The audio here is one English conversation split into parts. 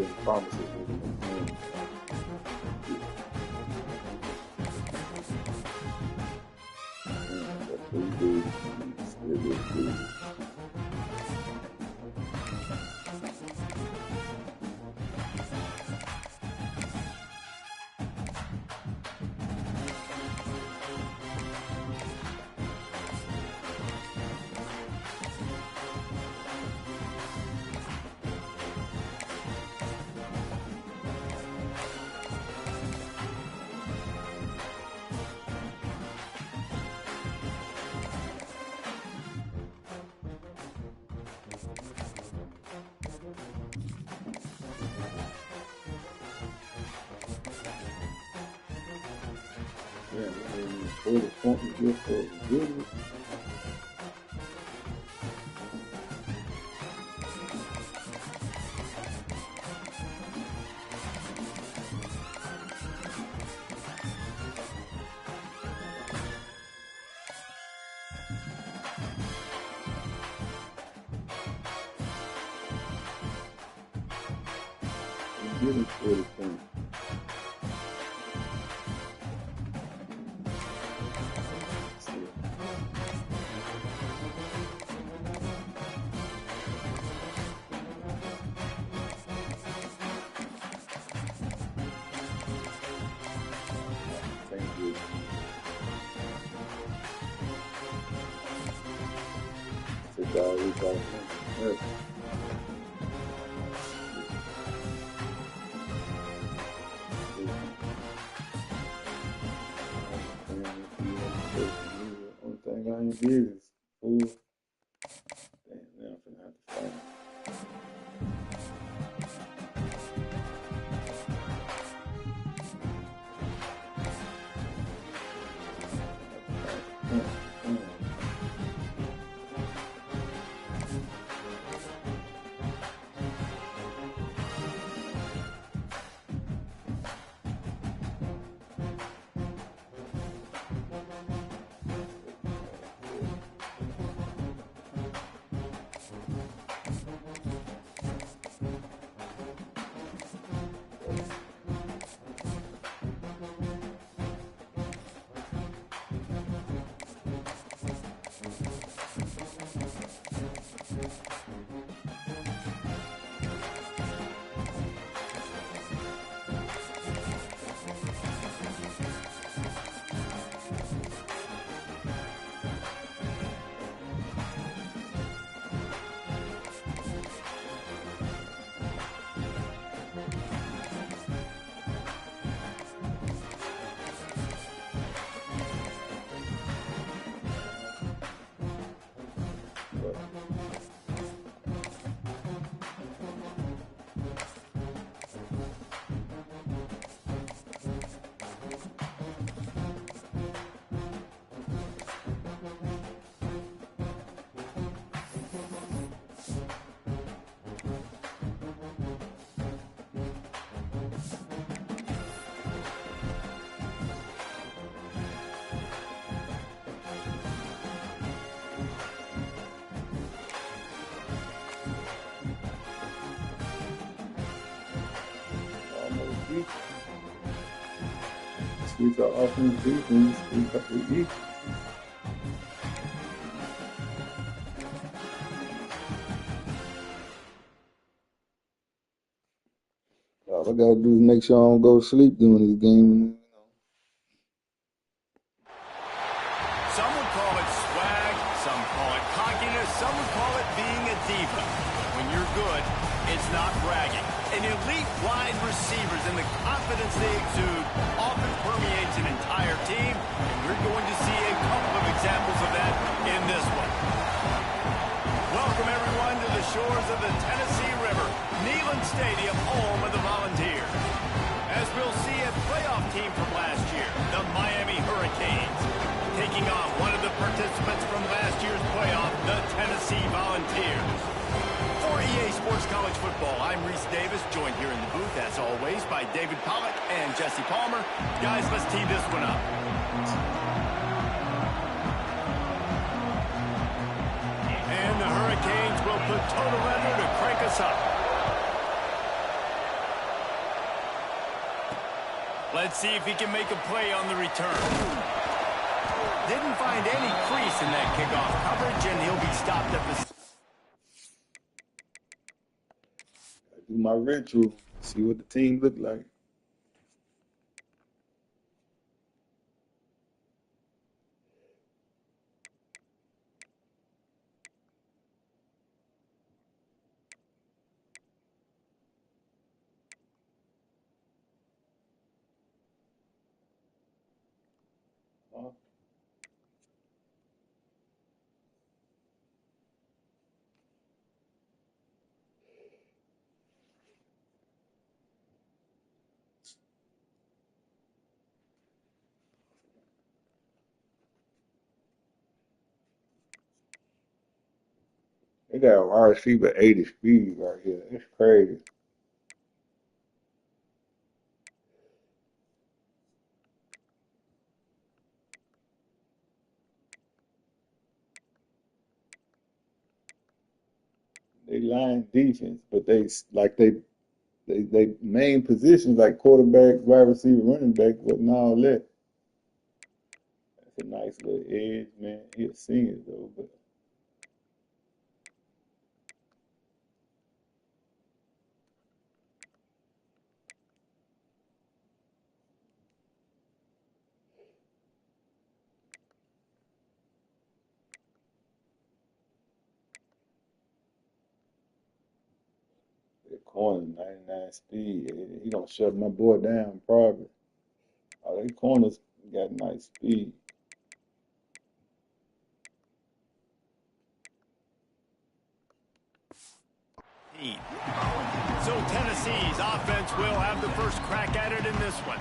been promises within the game. For the point is good for the goodness. Give him 40 points. Jesus. Ooh. Damn, now I'm finna have to fight him. Sweep our offense, defense, sweep up with you. All I gotta do is make sure I don't go to sleep during this game. Some would call it swag, some call it cockiness, some would call it being a diva. When you're good, it's not bragging. An elite wide receivers and the confidence they exude often permeates an entire team, and we're going to see a couple of examples of that in this one. Welcome, everyone, to the shores of the Tennessee River, Neyland Stadium, home of the Volunteers. As we'll see a playoff team from last year, the Miami Hurricanes, taking on one of the participants from last year's playoff, the Tennessee Volunteers. For EA Sports College Football, I'm Reese Davis, joined here in the booth, as always, by David Pollack and Jesse Palmer. Guys, let's tee this one up. And the Hurricanes will put total under to crank us up. Let's see if he can make a play on the return. Didn't find any crease in that kickoff coverage, and he'll be stopped at the... Do my retro, see what the team look like. They got a wide receiver 80 speed right here. It's crazy. They line defense, but they main positions like quarterback, wide receiver, running back, but not all that. That's a nice little edge, man. He'll sing it though, but the corner 99 speed. He gonna shut my boy down probably. Oh, they corners got nice speed. So Tennessee's offense will have the first crack at it in this one.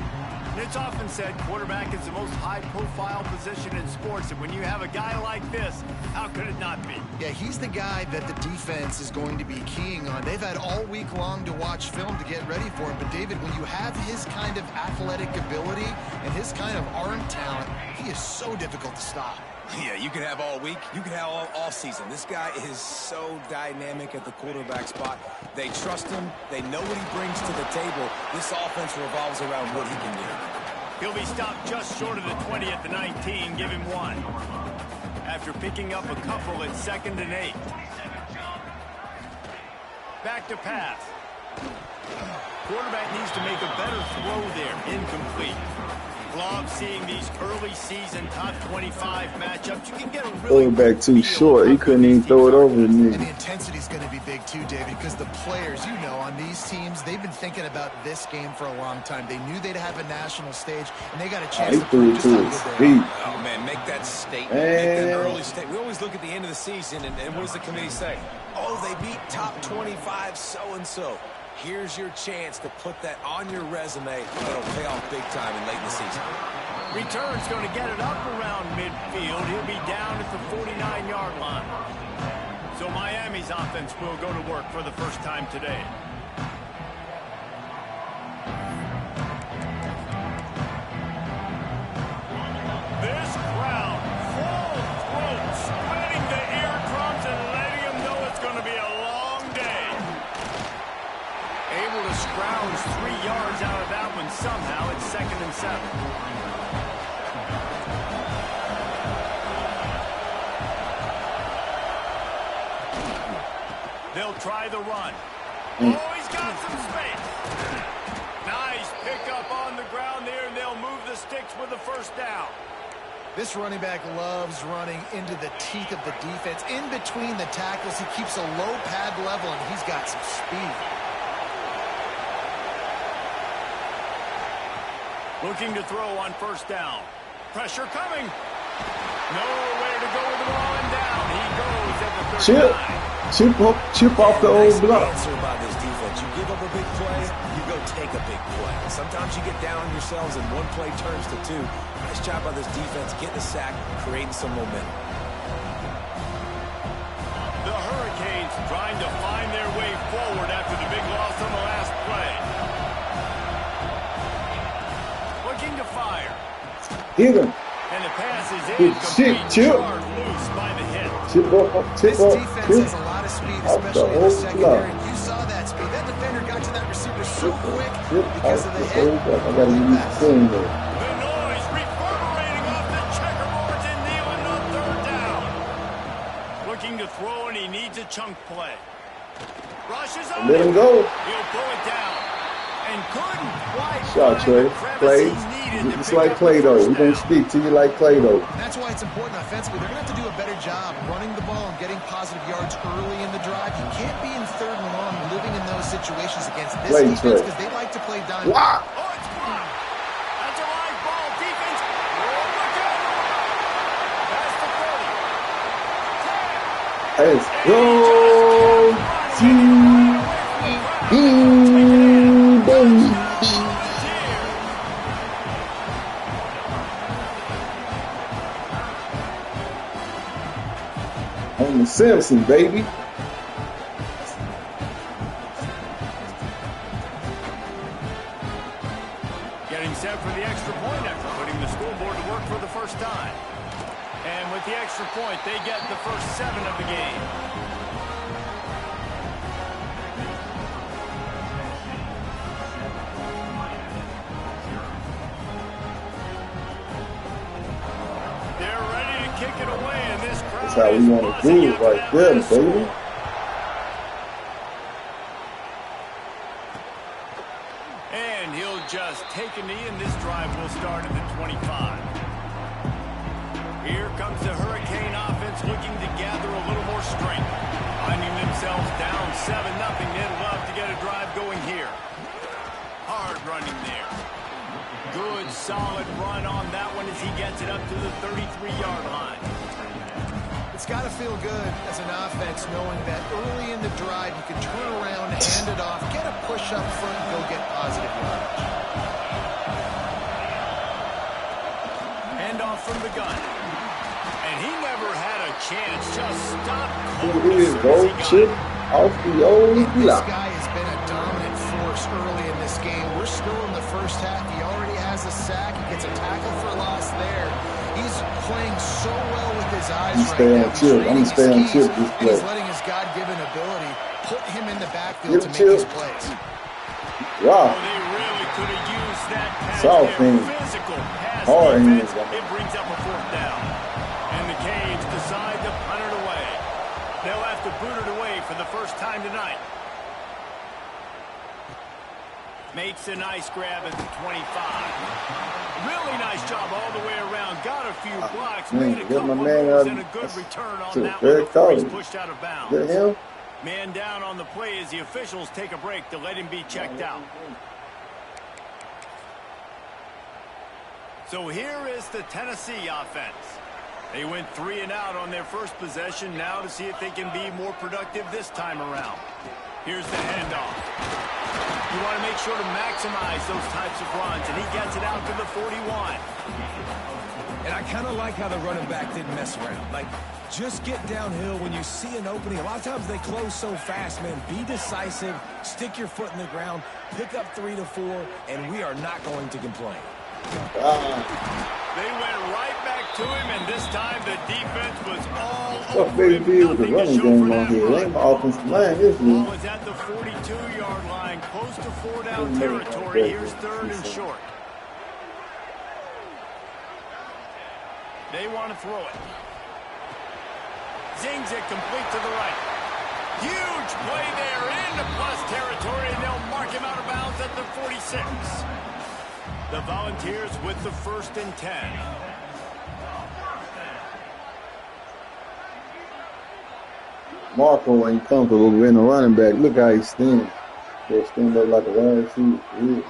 And it's often said quarterback is the most high-profile position in sports, and when you have a guy like this, how could it not be? Yeah, he's the guy that the defense is going to be keying on. They've had all week long to watch film to get ready for him, but David, when you have his kind of athletic ability and his kind of arm talent, he is so difficult to stop. Yeah, you can have all week. You can have all season. This guy is so dynamic at the quarterback spot. They trust him. They know what he brings to the table. This offense revolves around what he can do. He'll be stopped just short of the 20 at the 19. Give him one. After picking up a couple at 2nd and 8. Back to pass. Quarterback needs to make a better throw there. Incomplete. Love seeing these early season top 25 matchups. You can get a really quarterback too short. He couldn't even throw it over to me. And the intensity is going to be big too, David, because the players, you know, on these teams, they've been thinking about this game for a long time. They knew they'd have a national stage, and they got a chance to prove just how good they are. Oh, man, make that statement. Make that early statement. We always look at the end of the season, and what does the committee say? Oh, they beat top 25 so-and-so. Here's your chance to put that on your resume. That'll pay off big time in late in the season. Return's going to get it up around midfield. He'll be down at the 49-yard line. So Miami's offense will go to work for the first time today. This crowd, full throat, spreading the eardrums and letting them know it's going to be a long day. Able to scrounge 3 yards out of that one somehow. It's 2nd and 7. They'll try the run. Oh, he's got some space. Nice pickup on the ground there, and they'll move the sticks with the first down. This running back loves running into the teeth of the defense. In between the tackles, he keeps a low pad level, and he's got some speed. Looking to throw on first down. Pressure coming. Nowhere to go with the ball and down. He goes at the 39. Chip off the old block. Answer by this defense. You give up a big play, you go take a big play. Sometimes you get down on yourselves and one play turns to 2. Nice job by this defense getting a sack, creating some momentum. The Hurricanes trying to find their way forward after the big loss on the last play. Looking to fire. Hit him. And the pass is incomplete. Chip. Loose by the hit. Chip up. This defense has a lot of speed, especially in the secondary. You saw that speed. That defender got to that receiver so quick because of the hit. I gotta use the swing there. The noise reverberating off the checkerboards and kneeling on third down. Looking to throw, and he needs a chunk play. Rushes on Let him go. He'll pull it down. And couldn't quite Shot, Trey. Clay. It's like Play-Doh. We're going to speak to you like Play-Doh. That's why it's important offensively. They're going to have to do a better job running the ball and getting positive yards early in the drive. You can't be in third and long living in those situations against this defense because they like to play dime. Wow. Oh, it's blocked. That's a live ball. Defense. Oh, look out. That's the 30. Let's go. Homer Simpson, baby. Getting set for the extra point after putting the scoreboard to work for the first time. And with the extra point, they get the first 7 of the game. They're ready to kick it away, and this crowd That's how we want to do it right there, baby. And he'll just take a knee, and this drive will start at the 25. Here comes the Hurricane offense looking to gather a little more strength. Finding themselves down 7-0, they'd love to get a drive going here. Hard running there. Good, solid run on that one as he gets it up to the 33-yard line. It's got to feel good as an offense knowing that early in the drive you can turn around, hand it off, get a push up front, and go get positive yardage. Hand off from the gun. And he never had a chance. Just stopped cold Look at his gold chip off the old This block. guy has been a dominant force early in this game. We're still in the first half. He already has a sack. He gets a tackle for loss there. He's playing so well with his eyes right now. I'm stay on chip this play. He's letting his God-given ability put him in the backfield to make Chip. his plays. Wow. Oh, they really could have used that pass Soft there. hands. Physical pass Hard defense. hands. It brings up a 4th down. And the Canes decide to punt it away. They'll have to boot it away for the first time tonight. Makes a nice grab at the 25. Really nice job all the way around. Got a few blocks, made a couple of moves, and a good return on that one before he's pushed out of bounds. Is that him? Man down on the play as the officials take a break to let him be checked out. So here is the Tennessee offense. They went 3 and out on their first possession. Now to see if they can be more productive this time around. Here's the handoff. You want to make sure to maximize those types of runs, and he gets it out to the 41. And I kind of like how the running back didn't mess around. Like, just get downhill when you see an opening. A lot of times they close so fast, man. Be decisive, stick your foot in the ground, pick up 3 to 4, and we are not going to complain. They went right back to him, and this time the defense was all What over they him. did with the Nothing to running show game for on that here? It run. ain't my offensive line, is Ball it? is at the 42-yard line, close to 4-down territory. Here's 3rd and short. They want to throw it. Zings it complete to the right. Huge play there into plus territory, and they'll mark him out of bounds at the 46. The Volunteers with the 1st and 10. Marco ain't comfortable being a running back. Look how he stands. He'll stand up like a wide receiver. Yeah.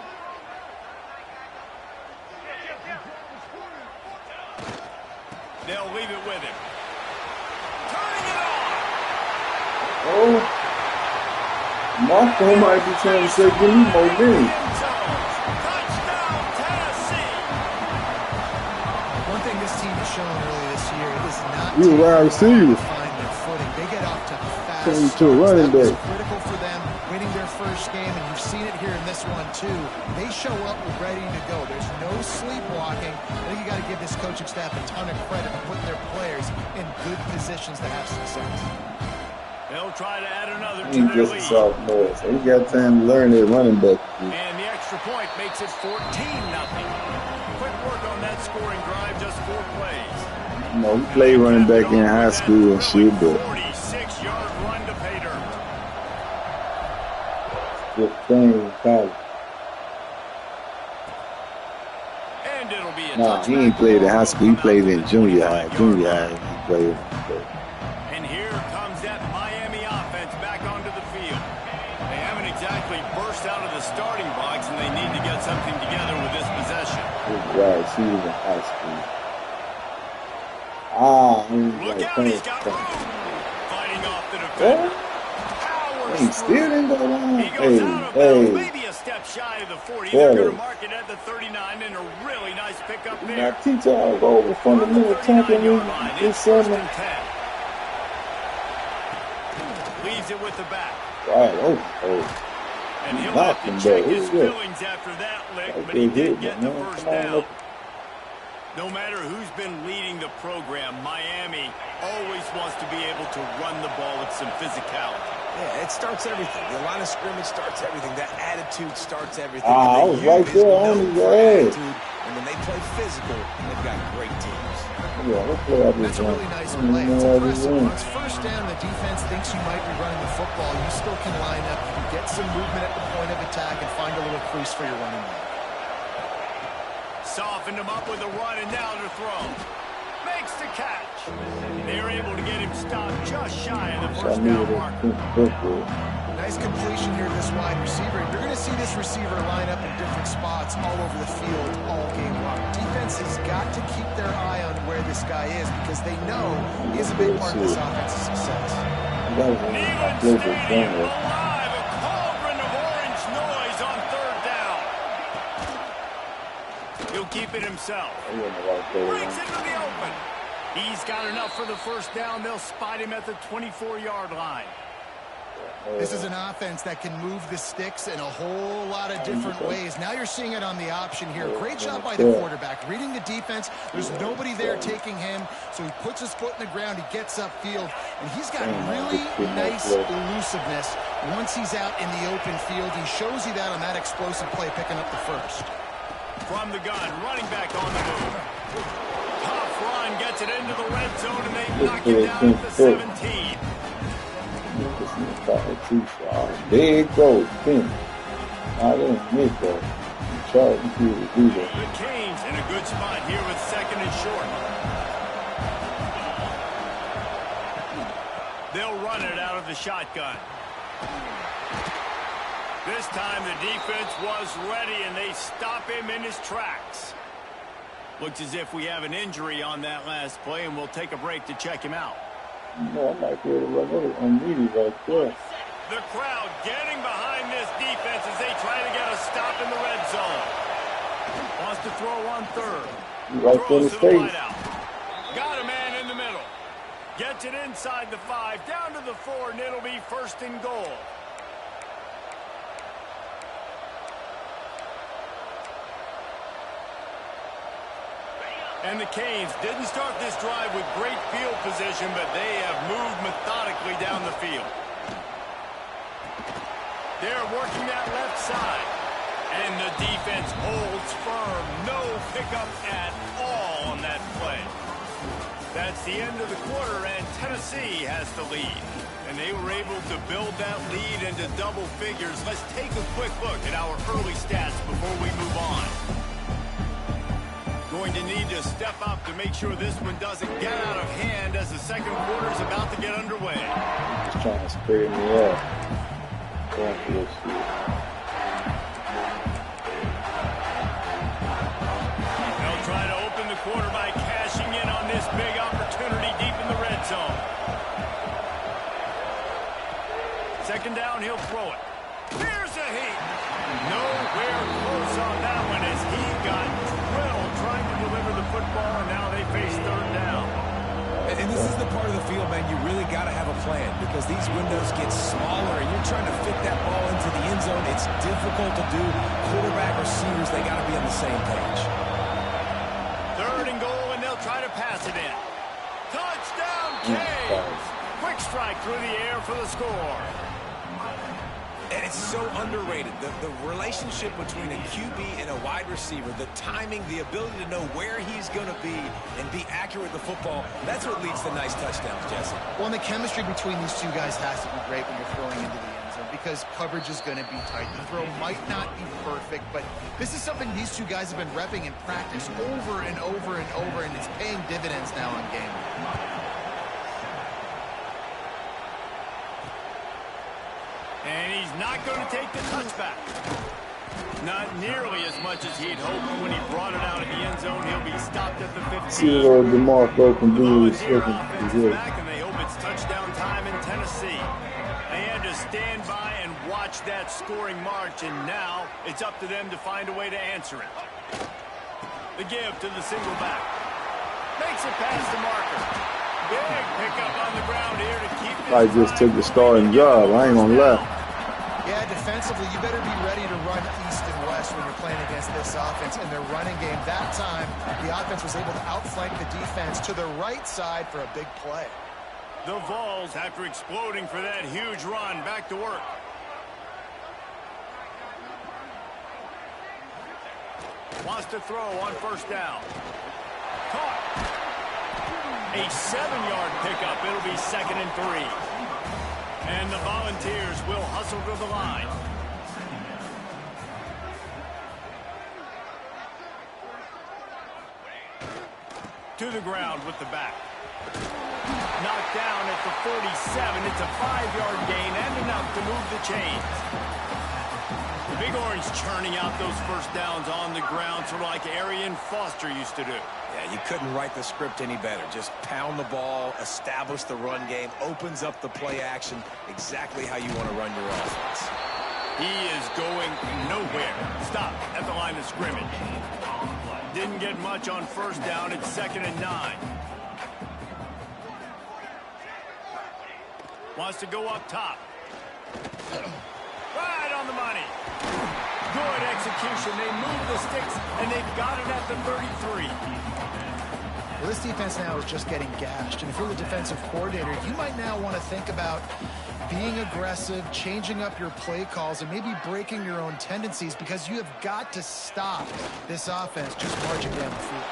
They'll leave it with him. Turning it on. Oh, Marco might be trying to say, give me more games. Touchdown, Tennessee. One thing this team has shown early this year is not You a wide receiver. find their footing. They get off to fast Turn starts. to a running That was back. critical for them winning their first game, and you've seen it here in this one too. They show up ready to go. There's no sleepwalking. I think you got to give this coaching staff a ton of credit for putting their players in good positions to have success. They'll try to add another He to ain't their just a lead. sophomore, so he got time to learn his running back. And the extra point makes it 14-0. Quick work on that scoring drive, just 4 plays. You know, he played running back in high school and shit, but 46-yard run to pay dirt. good thing in college. And it'll be a Nah, he ain't played in high school. He played in junior high. Junior high, he played. And here comes that Miami offense back onto the field. They haven't exactly burst out of the starting box, and they need to get something together with this possession. Right, she was in high school. Ah, Look out, he's got room. Fighting off the defender. Power he still didn't go down. He goes out of bounds, maybe a step shy of the 40. They're going to mark it at the 39, and a really nice pickup there. Now, teach y'all go over fundamental tackling this summer. Leaves it with the back. Right, And he'll have to check his feelings after that lick, but he did get the first down. No matter who's been leading the program, Miami always wants to be able to run the ball with some physicality. Yeah, it starts everything. The line of scrimmage starts everything. That attitude starts everything. I was right there on his ass. And when they play physical, they've got great teams. Yeah, let's play out this That's a really nice play. It's impressive. When it's first down, the defense thinks you might be running the football. You still can line up. You can get some movement at the point of attack and find a little crease for your running back. Softened him up with a run, and now to throw. Makes the catch. They're able to get him stopped just shy of the first down marker. Nice completion here to this wide receiver. You're going to see this receiver line up in different spots all over the field all game long. Defense has got to keep their eye on where this guy is because they know he is a big part of this offense's success. Neyland Stadium alive. A cauldron of orange noise on third down. He'll keep it himself. Breaks into the open. He's got enough for the first down. They'll spot him at the 24-yard line. This is an offense that can move the sticks in a whole lot of different ways. Now you're seeing it on the option here. Great job by the quarterback. Reading the defense, there's nobody there taking him, so he puts his foot in the ground, he gets upfield, and he's got really nice elusiveness once he's out in the open field. He shows you that on that explosive play, picking up the first. From the gun, running back on the move. Tough run, gets it into the red zone, and they knock him down at the 17. There it goes, Tim. I didn't miss that. Try to do that. The Canes in a good spot here with second and short. They'll run it out of the shotgun. This time the defense was ready, and they stop him in his tracks. Looks as if we have an injury on that last play, and we'll take a break to check him out. No, I might be able to run it on Reedy right there. The crowd getting behind this defense as they try to get a stop in the red zone. Wants to throw on third. Right in the face. Got a man in the middle. Gets it inside the 5, down to the 4, and it'll be first and goal. And the Canes didn't start this drive with great field position, but they have moved methodically down the field. They're working that left side. And the defense holds firm. No pickup at all on that play. That's the end of the quarter, and Tennessee has the lead. And they were able to build that lead into double figures. Let's take a quick look at our early stats before we move on. Going to need to step up to make sure this one doesn't get out of hand as the second quarter is about to get underway. Just trying to spray me up. Going for this shit. They'll try to open the quarter by cashing in on this big opportunity deep in the red zone. Second down, he'll throw it. Here's a heat. Nowhere close on that one as he got drilled trying to deliver the football, and now they face third down. And this is the part of the field, man, you really got to have a plan because these windows get smaller and you're trying to fit that ball into the end zone. It's difficult to do. Quarterback, receivers, they got to be on the same page. Third and goal, and they'll try to pass it in. Touchdown, Canes! Quick strike through the air for the score. And it's so underrated. The relationship between a QB and a wide receiver, the timing, the ability to know where he's going to be and be accurate with the football, that's what leads to nice touchdowns, Jesse. Well, and the chemistry between these two guys has to be great when you're throwing into the end zone because coverage is going to be tight. The throw might not be perfect, but this is something these two guys have been repping in practice over and over and over, and it's paying dividends now in game. And he's not going to take the touchback. Not nearly as much as he'd hoped when he brought it out of the end zone. He'll be stopped at the 15. See what DeMarco can do is back, and they hope it's touchdown time in Tennessee. They had to stand by and watch that scoring march, and now it's up to them to find a way to answer it. The give to the single back. Makes it past the marker. Big pickup on the ground here to keep this. I just took the starting job. I ain't gonna lie. Yeah, defensively, you better be ready to run east and west when you're playing against this offense and their running game. That time, the offense was able to outflank the defense to the right side for a big play. The Vols, after exploding for that huge run, back to work. Wants to throw on first down. Caught. A 7-yard pickup. It'll be 2nd and 3. And the Volunteers will hustle to the line. To the ground with the back. Knocked down at the 47. It's a 5-yard gain and enough to move the chains. The Big Orange churning out those first downs on the ground, sort of like Arian Foster used to do. Yeah, you couldn't write the script any better. Just pound the ball, establish the run game, opens up the play action, exactly how you want to run your offense. He is going nowhere. Stop at the line of scrimmage. Didn't get much on first down. It's 2nd and 9. Wants to go up top. Right on the money. Good execution. They move the sticks, and they've got it at the 33. Well, this defense now is just getting gashed, and if you're the defensive coordinator, you might now want to think about being aggressive, changing up your play calls, and maybe breaking your own tendencies because you have got to stop this offense just marching down the field.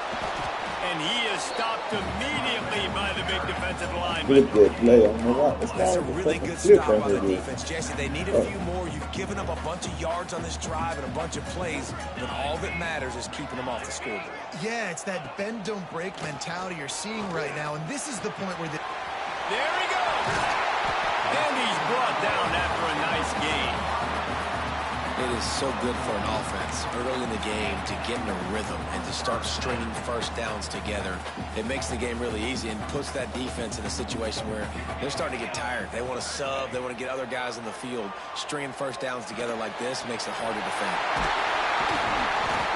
And he is stopped immediately by the big defensive line. Flip that play on the right. That's a really good stop by the defense, Jesse. They need a few more. You've given up a bunch of yards on this drive and a bunch of plays, but all that matters is keeping them off the scoreboard. Yeah, it's that bend, don't break mentality you're seeing right now, and this is the point where the... There he goes! And he's brought down after a nice gain. It is so good for an offense early in the game to get in a rhythm and to start stringing first downs together. It makes the game really easy and puts that defense in a situation where they're starting to get tired. They want to sub. They want to get other guys in the field. Stringing first downs together like this makes it hard to defend.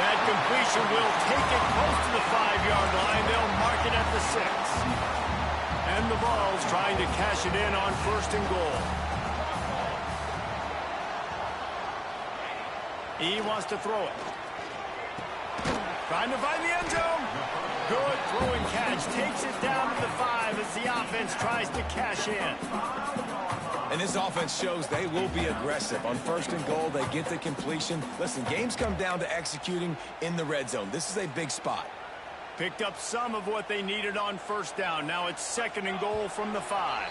That completion will take it close to the 5-yard line. They'll mark it at the 6. And the Vols trying to cash it in on 1st and goal. He wants to throw it. Trying to find the end zone. Good throw and catch. Takes it down to the 5 as the offense tries to cash in. And this offense shows they will be aggressive. On 1st and goal, they get the completion. Listen, games come down to executing in the red zone. This is a big spot. Picked up some of what they needed on first down. Now it's 2nd and goal from the 5.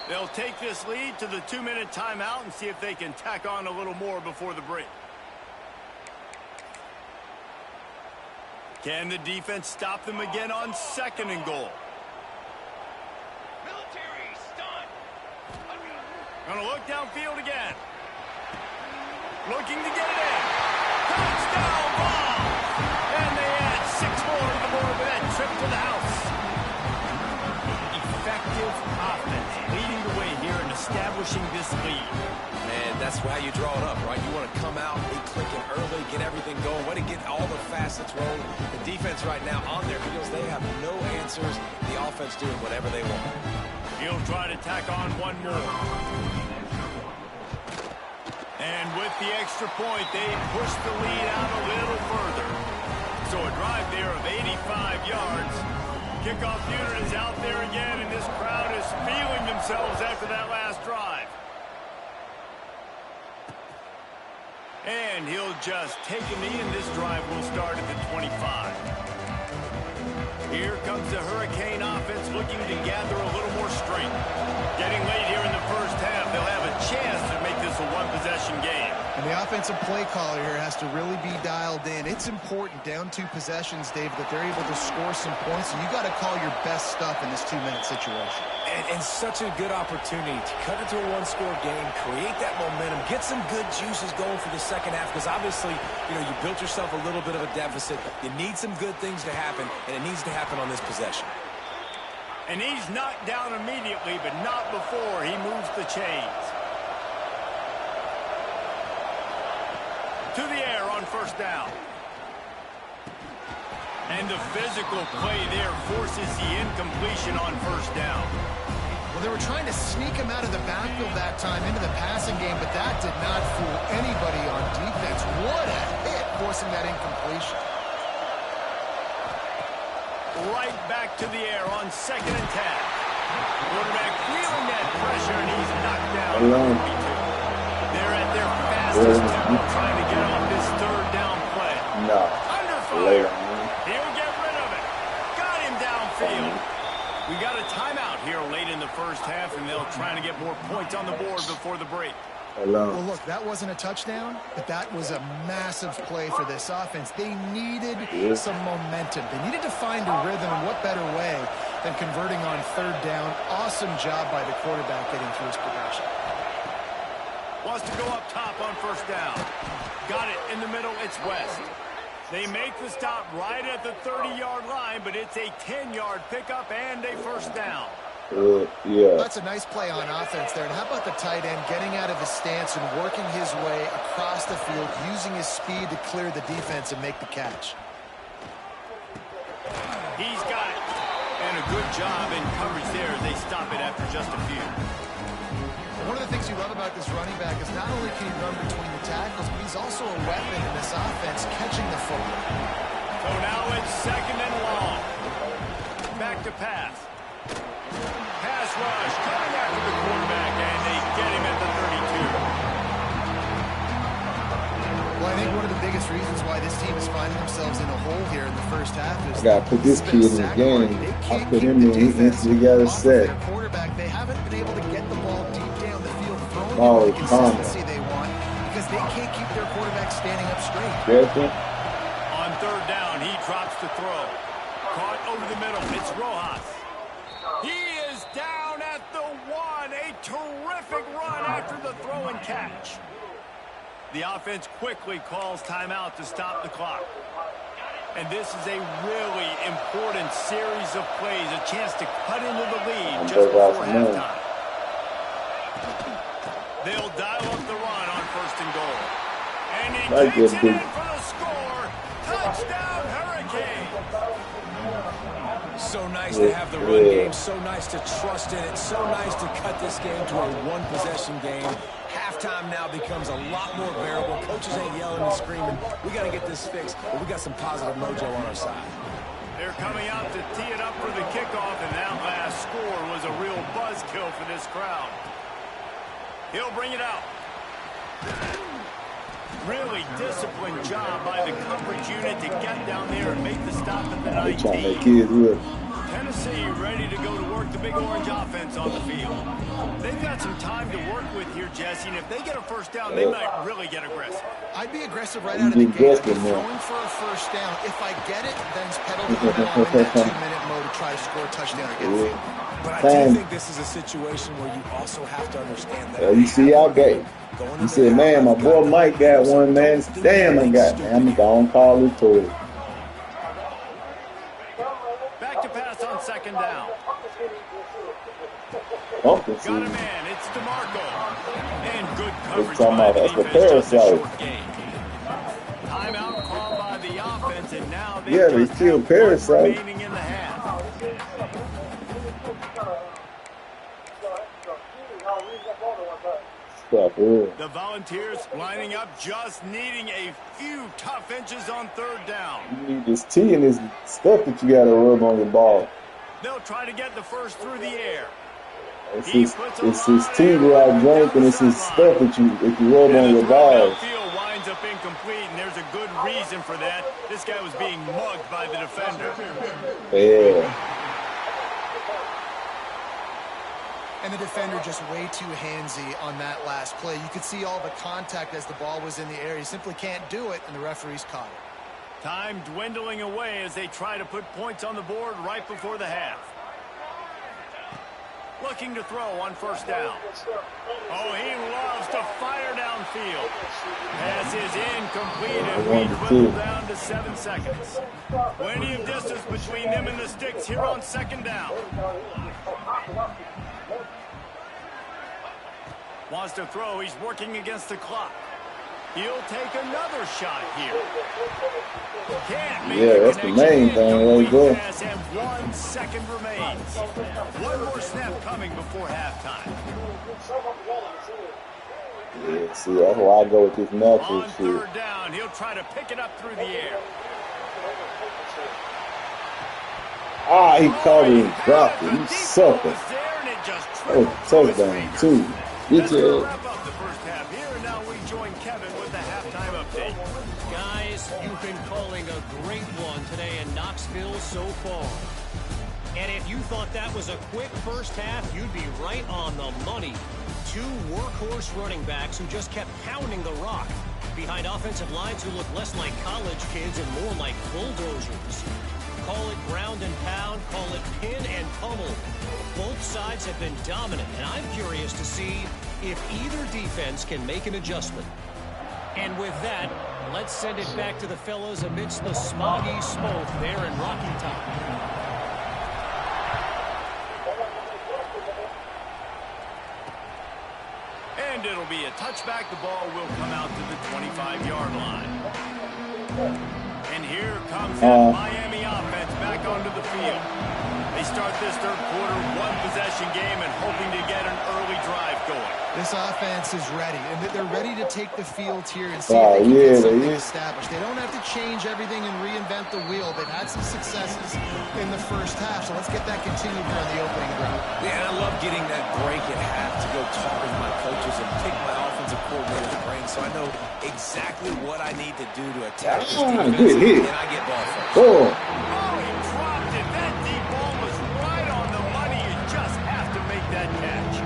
They'll take this lead to the 2-minute timeout and see if they can tack on a little more before the break. Can the defense stop them again on 2nd and goal? Military stunt. Gonna look downfield again. Looking to get it in. Touchdown ball! And they add 6 more to the board with that trip to the house. Effective offense leading the way here and establishing this lead. And that's how you draw it up, right? You want to come out, be clicking early, get everything going, way to get all the facets rolling. The defense right now on their heels, they have no answers. The offense doing whatever they want. He'll try to tack on one more. And with the extra point, they push the lead out a little further. So a drive there of 85 yards. Kickoff unit is out there again, and this crowd is feeling themselves. themselves after that last drive. And he'll just take a knee, and this drive will start at the 25. Here comes the Hurricane offense looking to gather a little more strength. Getting late here in the first half, they'll have a chance to make this a one-possession game. And the offensive play caller here has to really be dialed in. It's important, down 2 possessions, Dave, that they're able to score some points. So you got to call your best stuff in this 2-minute situation. And such a good opportunity to cut into a one-score game, create that momentum, get some good juices going for the second half, because obviously, you built yourself a little bit of a deficit. You need some good things to happen, and it needs to happen on this possession. And he's knocked down immediately, but not before he moves the chains. To the air on first down. And the physical play there forces the incompletion on first down. Well, they were trying to sneak him out of the backfield that time into the passing game, but that did not fool anybody on defense. What a hit, forcing that incompletion. Right back to the air on 2nd and 10. Quarterback feeling that pressure, and he's knocked down. They're at their fastest tempo trying to get off this 3rd down play. No. Under fire. He'll get rid of it. Got him downfield. We got a timeout here late in the first half, and they'll try to get more points on the board before the break. Well, look, that wasn't a touchdown, but that was a massive play for this offense. They needed some momentum. They needed to find a rhythm, and what better way than converting on 3rd down. Awesome job by the quarterback getting through his progression. Wants to go up top on first down. Got it in the middle. It's West. They make the stop right at the 30-yard line, but it's a 10-yard pickup and a first down. Yeah. That's a nice play on offense there. And how about the tight end getting out of his stance and working his way across the field, using his speed to clear the defense and make the catch? He's got it. And a good job in coverage there as they stop it after just a few. One of the things you love about this running back is not only can he run between the tackles, but he's also a weapon in this offense, catching the football. So now it's 2nd and long. Back to pass. Pass rush, coming after the quarterback, and they get him at the 32. Well, I think one of the biggest reasons why this team is finding themselves in a hole here in the first half is... I got to put this kid in the game. I put him in, he instantly got a set. They haven't been able to get the ball deep down the field, throwing Oh, the consistency they want, because they can't keep their quarterback standing up straight. On 3rd down, he drops to throw. Caught over the middle. It's Rojas. He is down at the 1. A terrific run after the throw and catch. The offense quickly calls timeout to stop the clock. And this is a really important series of plays, a chance to cut into the lead just before halftime. They'll dial up the run on 1st and goal. And he takes it in for the score. Touchdown, Hurricane. So nice to have the run game, so nice to trust in it, so nice to cut this game to a one-possession game. Halftime now becomes a lot more bearable. Coaches ain't yelling and screaming. We got to get this fixed, but we got some positive mojo on our side. They're coming out to tee it up for the kickoff, and that last score was a real buzzkill for this crowd. He'll bring it out. Really disciplined job by the coverage unit to get down there and make the stop at the 19. Tennessee ready to go to work the Big Orange offense on the field. They've got some time to work with here, Jesse, and if they get a first down, they might really get aggressive. I'd be aggressive right out of the gate. I'd be throwing for a first down. If I get it, then it's pedal to the metal in that 2-minute mode to try to score a touchdown or get a field. But I do think this is a situation where you also have to understand that. You see, I got it. You said, man, my boy Mike got one, man. Damn, I got it. I'm going to call it for it. Back to pass on 2nd down. Got a man. It's DeMarco. And good coverage by the defense, just a short gain. Timeout called by the offense, and now they killed Parasite. Remaining in the half. The Volunteers lining up, just needing a few tough inches on 3rd down. You need this tea and this stuff that you got to rub on your ball. They'll try to get the first through the air. He puts a It's his lot of tea that I drink, and it's his stuff that you rub on and the your throw balls. downfield winds up incomplete, and there's a good reason for that. This guy was being mugged by the defender. Yeah. And the defender just way too handsy on that last play. You could see all the contact as the ball was in the air. He simply can't do it, and the referees caught it. Time dwindling away as they try to put points on the board right before the half. Looking to throw on first down. Oh, he loves to fire downfield. Pass is incomplete, and we dwindle down to 7 seconds. Plenty of distance between them and the sticks here on second down. Wants to throw. He's working against the clock. He'll take another shot here. Can't make that's the main thing right there. Pass, and 1 second remains. One more snap coming before halftime. Yeah, see, that's why I go with this natural On shit. third down, he'll try to pick it up through the air. Ah, he caught it and dropped it. You sucker. That was a touchdown, too. Get your Wrap up the first half here, and now we join Kevin with the halftime update. Guys, you've been calling a great one today in Knoxville so far. And if you thought that was a quick first half, you'd be right on the money. 2 workhorse running backs who just kept pounding the rock behind offensive lines who look less like college kids and more like bulldozers. Call it ground and pound, call it pin and pummel. Both sides have been dominant, and I'm curious to see if either defense can make an adjustment. And with that, let's send it back to the fellas amidst the smoggy smoke there in Rocky Top. And it'll be a touchback. The ball will come out to the 25-yard line. And here comes that Miami offense back onto the field. They start this third quarter, 1-possession game, and hoping to get an early drive going. This offense is ready, and they're ready to take the field here and see if they can get something established. They don't have to change everything and reinvent the wheel. They've had some successes in the first half, so let's get that continued here on the opening drive. Yeah, and I love getting that break at half to go talk with my coaches and pick my offensive coordinator's brain, so I know exactly what I need to do to attack this defense, and I get ball first. Oh, he dropped it. That deep ball was right on the money. You just have to make that catch.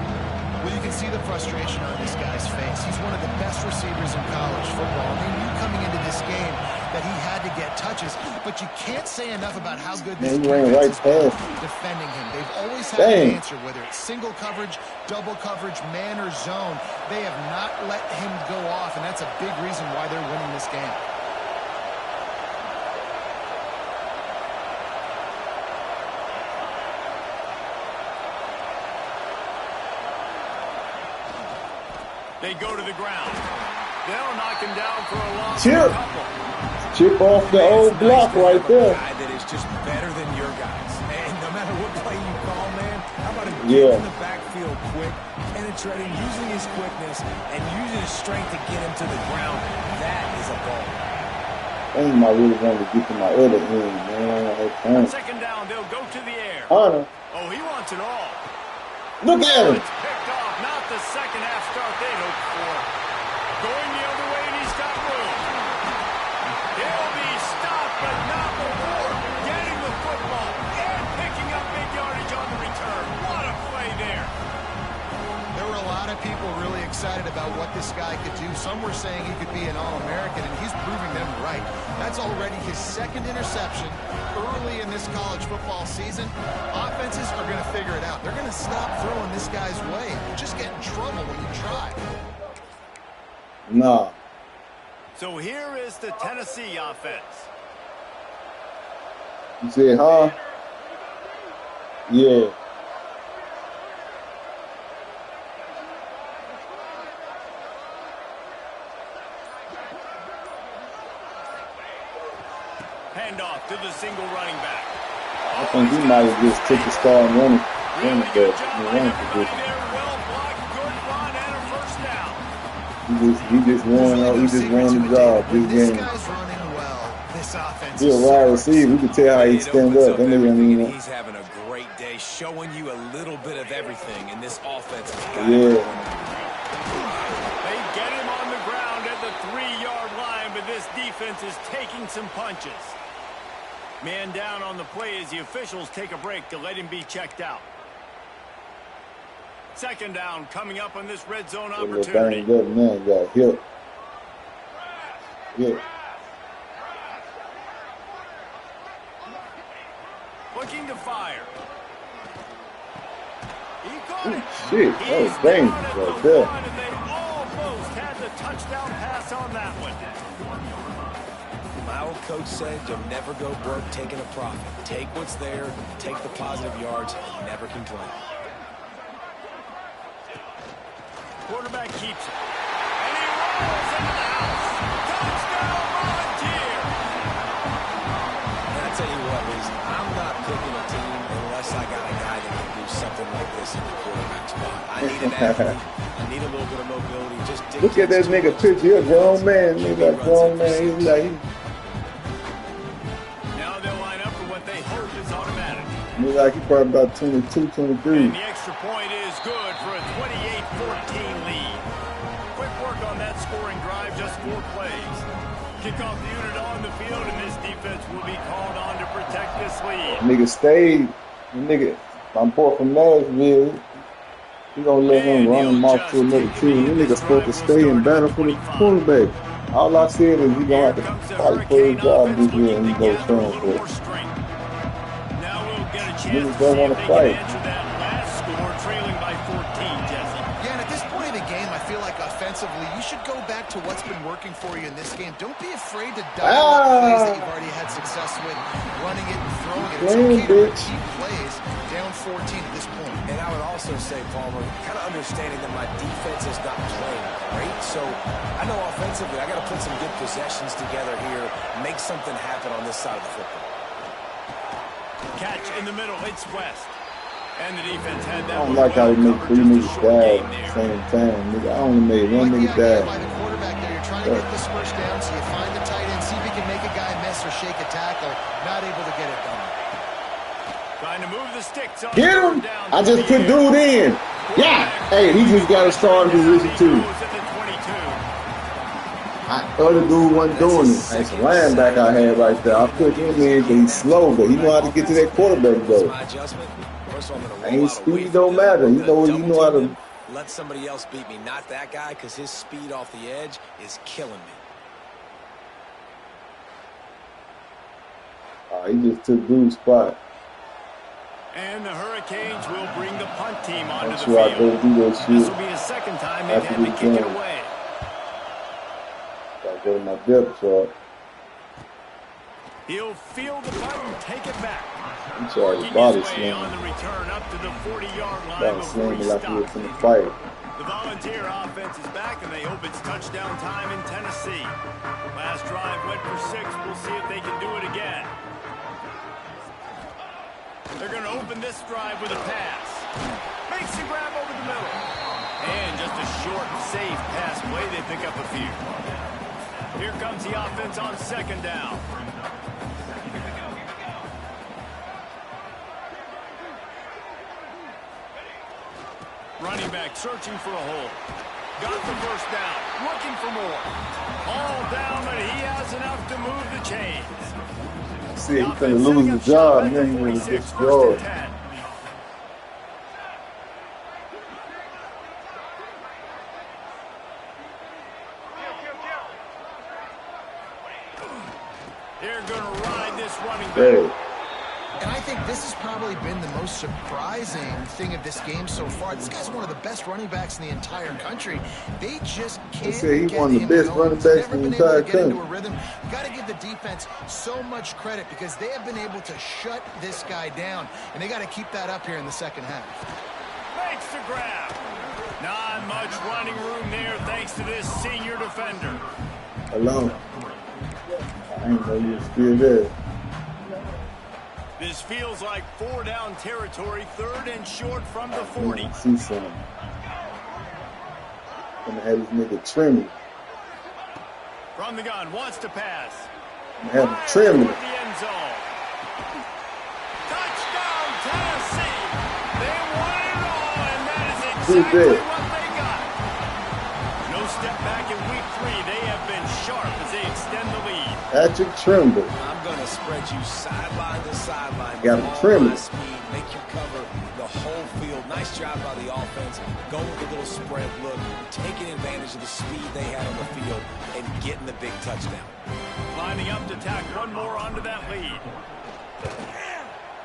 Well, you can see the frustration on this guy's face. He's one of the best receivers in college football. They knew coming into this game that he had to get touches, but you can't say enough about how good this defense is defending him. They've always had an answer, whether it's single coverage, double coverage, man or zone. They have not let him go off, and that's a big reason why they're winning this game. They go to the ground. They'll knock him down for a long couple. Chip off the old block right there. A guy that is just better than your guys. And no matter what play you call, man, how about him getting in the backfield quick, penetrating, using his quickness, and using his strength to get him to the ground. That is a ball. Damn, I really wanted to get to my other end, man. Second down, they'll go to the air. Hunter. Oh, he wants it all. Look at him. It's picked off. Not the second half start they hoped for. Going the other way, and he's got room. He'll be stopped, but not before getting the football and picking up big yardage on the return. What a play there. There were a lot of people really excited about what this guy could do. Some were saying he could be an All-American, and he's proving them right. That's already his second interception early in this college football season. Offenses are going to figure it out. They're going to stop throwing this guy's way. You just get in trouble when you try. Nah. So here is the Tennessee offense. You said, huh? Yeah. Handoff to the single running back. I think he might have just took the star and running Good position. well blocked, good run, and a first down. He just won the job this This game. guy's running well. This offense He's a wide receiver. You can tell how he stands up. He's having a great day. showing you a little bit of everything in this offense. Yeah. They get him on the ground at the 3-yard line, but this defense is taking some punches. Man down on the play as the officials take a break to let him be checked out. Second down coming up on this red zone opportunity. Banged up now, got hit. Yeah. Looking to fire. He caught it. Shit, that was dangerous right there. And they almost had the touchdown pass on that one. My old coach said you'll never go broke taking a profit. Take what's there, take the positive yards, and never complain. Quarterback keeps it. And he rolls into the house. Touchdown, Volunteer! And I tell you what, Reese, I'm not picking a team unless I got a guy that can do something like this in the quarterback spot. I need an athlete. I need a little bit of mobility. Just look at that nigga picture. He's a grown man. Nigga, a grown man. He's like, now they'll line up for what they hope is automatic. he's like he probably about 22, 23. And the extra point is good for a 28-14 lead. Quick work on that scoring drive, just 4 plays. Kickoff unit on the field, and this defense will be called on to protect this lead. Nigga stayed. Nigga, my boy from Nashville, he gonna let him run him off to another team. This nigga supposed to stay and battle for the quarterback. All I said is he gonna have to fight for his job this year and he goes transfer. Now we'll get a chance Niggas to don't see want if to they fight. can answer that last score, trailing by 14, Jesse. Yeah, and at this point of the game, I feel like offensively, you should go back to what's been working for you in this game. Don't be afraid to dial up plays that you've already had success with, running it and throwing it. It's okay to repeat plays down 14 at this point. And I would also say, Palmer, kind of understanding that my defense is not playing great. So I know offensively I got to put some good possessions together here, make something happen on this side of the football. Catch in the middle, it's West. And the defense had that. I don't like how he made 3 niggas die at the same time. Nigga, I only made 1 nigga die. By the quarterback there, you're trying to get this first down, so you find the tight end, see if he can make a guy miss or shake a tackle. Not able to get it done. Trying to move the sticks on Get him! I just put dude in. Yeah! Hey, he just got a starting position too. Other dude wasn't doing it. That's a linebacker I had right there. I put him in because he's slow, but he know how to get to that quarterback though. Ain't speed don't matter. You know how to let somebody else beat me, not that guy, because his speed off the edge is killing me. He just took dude's spot. And the Hurricanes will bring the punt team onto the sure I field. go do that shit. This will be his second time they've had to kick it away. Gotta go to my depth chart. He'll field the punt and take it back. I'm sorry, Working body his way slam. on the return up to the 40-yard line Body before slam he like he was stops. in the fight. The Volunteer offense is back, and they hope it's touchdown time in Tennessee. Last drive went for 6. We'll see if they can do it again. They're going to open this drive with a pass. Makes the grab over the middle. And just a short, safe pass play. They pick up a few. Here comes the offense on second down. Running back searching for a hole. Got the first down. Looking for more. All down, but he has enough to move the chains. See, he's going to lose the job, and then he's going to get scored. They're going to ride this running back. Hey. And I think this has probably been the most surprising thing of this game so far. This guy's one of the best running backs in the entire country. They just can't say he get one of the him best going. running He's backs never in the been able to entire get into country. a rhythm. Got to give the defense so much credit because they have been able to shut this guy down, and they got to keep that up here in the second half. Makes the grab. Not much running room there thanks to this senior defender. Hello. I ain't know you were still there. This feels like 4-down territory, 3rd and short from the 40. I see something. Gonna have this nigga trimming. From the gun, wants to pass. Have him trimming. Toward the end zone. Touchdown, Tennessee! exactly that? what they got. No step back in week 3. They have been sharp as they extend the lead. Patrick Trimble. I'm going to spread you sideline to sideline Got with him all trembling. my speed, make you cover the whole field. Nice job by the offense. Going with a little spread look, taking advantage of the speed they had on the field, and getting the big touchdown. Lining up to tack one more onto that lead.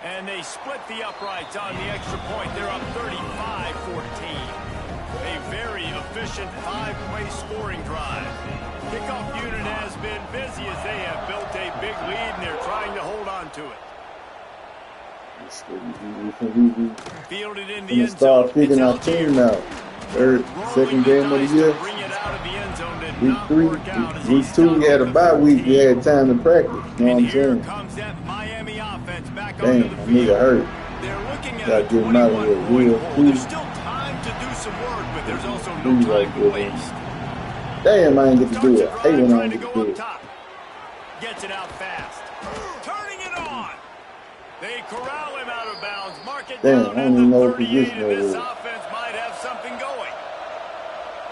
And they split the uprights on the extra point. They're up 35-14. A very efficient 5-play scoring drive. Kickoff unit has been busy as they have built a big lead, and they're trying to hold on to it. Fielded in the end zone. Start figuring our team out. Second game of the year. Week 3, week 2, we had a bye week. We had time to practice. You know what I'm saying? Comes that Miami offense back Damn, onto the my field. nigga hurt. They're looking at Gotta a get him out of here 21-point real hole. quick. There's still time to do some work, but there's also no time to waste. Damn, I ain't get to do it. I hate when I Trying don't to get to go do up it. top. Gets it out fast. Turning it on. They corral him out of bounds. Mark it Damn, down I at don't even know the what 38, position and that this is. offense might have something going.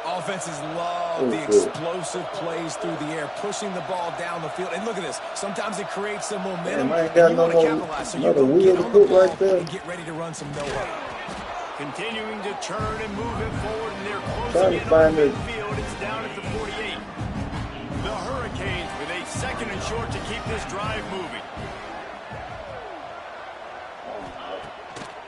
Offenses love the explosive plays through the air, pushing the ball down the field. And look at this. Sometimes it creates some momentum, Damn, I ain't got and you want to no capitalize. So you another go wheel get to on the put ball right there. and get ready to run some no-huddle. Continuing to turn and move it forward, and they're Trying closing to in find on it. midfield. It's down at the 48. The Hurricanes with a second and short to keep this drive moving.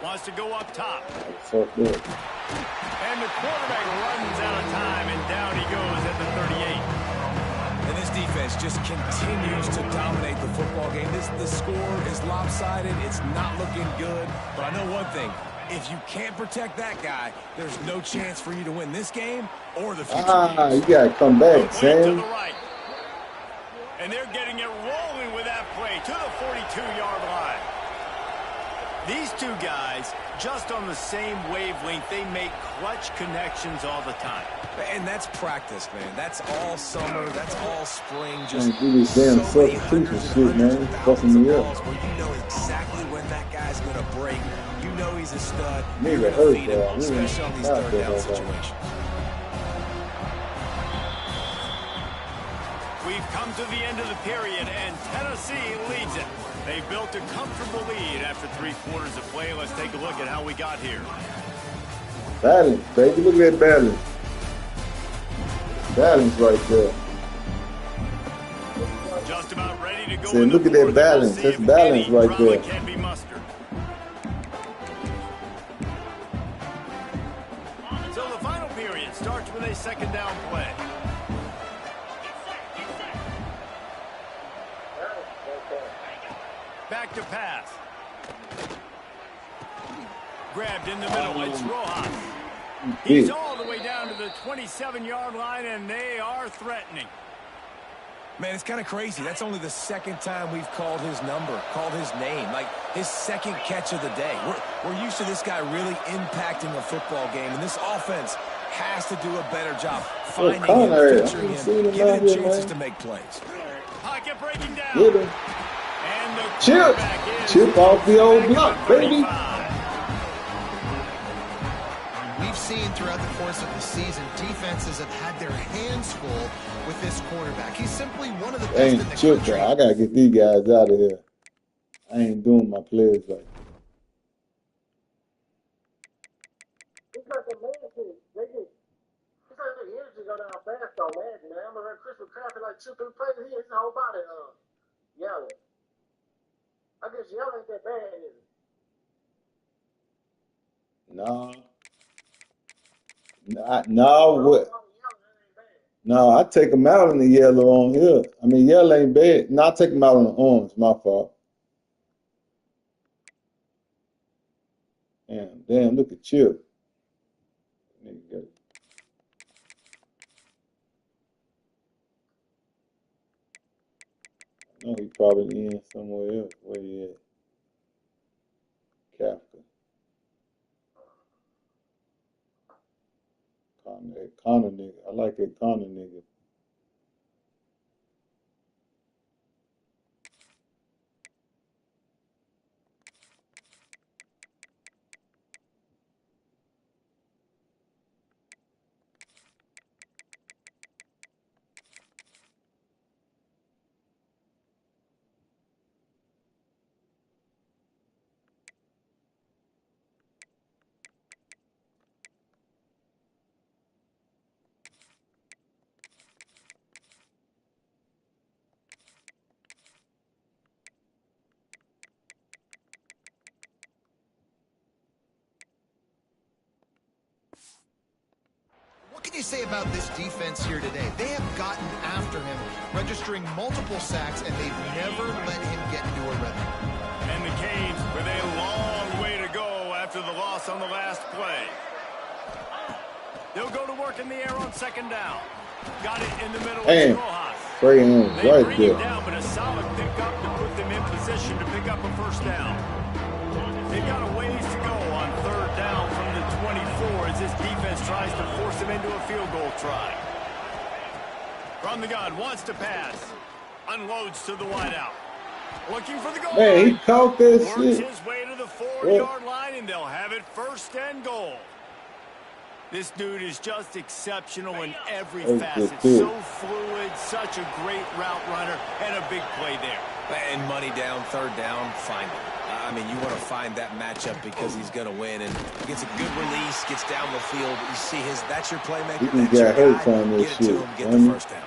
Wants to go up top. Fuck that. And the quarterback runs out of time, and down he goes at the 38. And this defense just continues to dominate the football game. The score is lopsided. It's not looking good. But I know one thing. If you can't protect that guy, there's no chance for you to win this game or the future games. You gotta come back, To Sam. the right. And they're getting it rolling with that play to the 42-yard line. These two guys, just on the same wavelength, they make clutch connections all the time. And that's practice, man. That's all summer. That's all spring. Just Don't do this damn so many substitution hundreds and shit, hundreds man. of Fucking thousands of me up. balls where you know exactly when that guy's going to break. You know he's a stud. Nigga You're going hurt, to feed him, bro. especially on these Not third that down bad. situations. We've come to the end of the period, and Tennessee leads it. They built a comfortable lead after 3 quarters of play. Let's take a look at how we got here. Balance, baby. Look at that balance. Balance right there. Just about ready to go. See, look at that balance. That's balance right there. Can be mustered. So the final period starts with a second down play. Back to pass. Grabbed in the middle. It's Rojas. He's all the way down to the 27-yard line, and they are threatening. Man, it's kind of crazy. That's only the second time we've called his number, called his name, like his second catch of the day. We're used to this guy really impacting a football game, and this offense has to do a better job finding him, featuring him, giving him chances to make plays. Pocket breaking down. Get him. And the Chip. Chip off the old block, baby. We've seen throughout the course of the season, defenses have had their hands full with this quarterback. He's simply one of the best in the Chip, country. I gotta get these guys out of here. I ain't doing my players like that. It's like a man thing. It's like the energy go down fast on Madden, man. I remember Chris McCaffrey like 2-3 plays, his whole body yelling. I guess yelling ain't that bad, is it? What? No, I take them out in the yellow on here. I mean, yellow ain't bad. No, I take them out on the orange. My fault. Damn, look at Chip. Nigga. I know he probably in somewhere else. Where he at? Kafka. Connor nigga. I like that Connor nigga. can you say about this defense here today? They have gotten after him, registering multiple sacks, and they've never let him get into a rhythm. And the Canes with a long way to go after the loss on the last play. They'll go to work in the air on second down. Got it in the middle of Rojas. They bring right him down, but a solid pickup to put them in position to pick up a first down. They've got a ways to go on third down from the 24 as this defense tries to force them into a field goal try. From the gun, wants to pass. Unloads to the wideout. Looking for the goal line. Man, he caught that Works shit. his way to the 4-yard line, and they'll have it first and goal. This dude is just exceptional in every facet. So fluid, such a great route runner, and a big play there. And money down, third down, find him. I mean, you want to find that matchup because he's going to win. And he gets a good release, gets down the field. You see that's your playmaker. He got hurt on this shit. Get it to him, get the first down.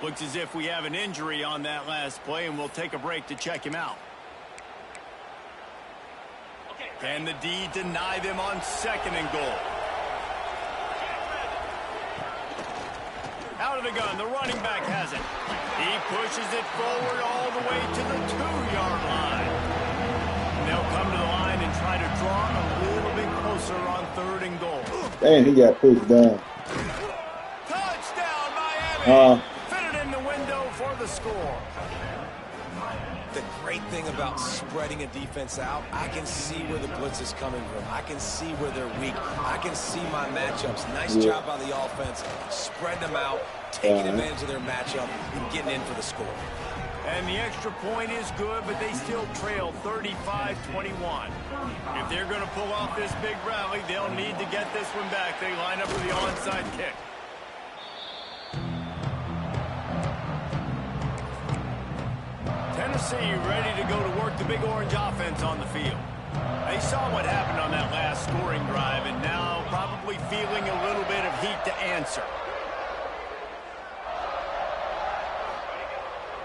Looks as if we have an injury on that last play, and we'll take a break to check him out. Can the D deny them on second and goal? Out of the gun, the running back has it. He pushes it forward all the way to the 2-yard line. And they'll come to the line and try to draw a little bit closer on third and goal. Dang, he got pushed down. Touchdown, Miami! Fit it in the window for the score. The great thing about spreading a defense out, I can see where the blitz is coming from. I can see where they're weak. I can see my matchups. Nice job by the offense. Spread them out, taking advantage of their matchup, and getting in for the score. And the extra point is good, but they still trail 35-21. If they're going to pull off this big rally, they'll need to get this one back. They line up for the onside kick. Tennessee ready to go to work the Big Orange offense on the field. They saw what happened on that last scoring drive, and now probably feeling a little bit of heat to answer.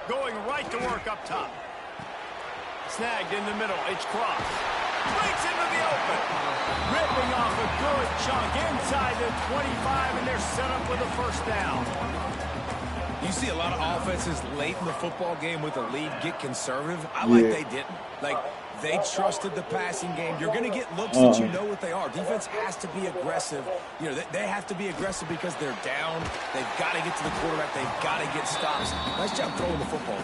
Going right to work up top. Snagged in the middle. It's Cross. Breaks into the open. Ripping off a good chunk inside the 25, and they're set up with a first down. You see a lot of offenses late in the football game with a lead get conservative. I like they didn't. Like, they trusted the passing game. You're going to get looks that you know what they are. Defense has to be aggressive. You know, they have to be aggressive because they're down. They've got to get to the quarterback. They've got to get stops. Nice job throwing the football.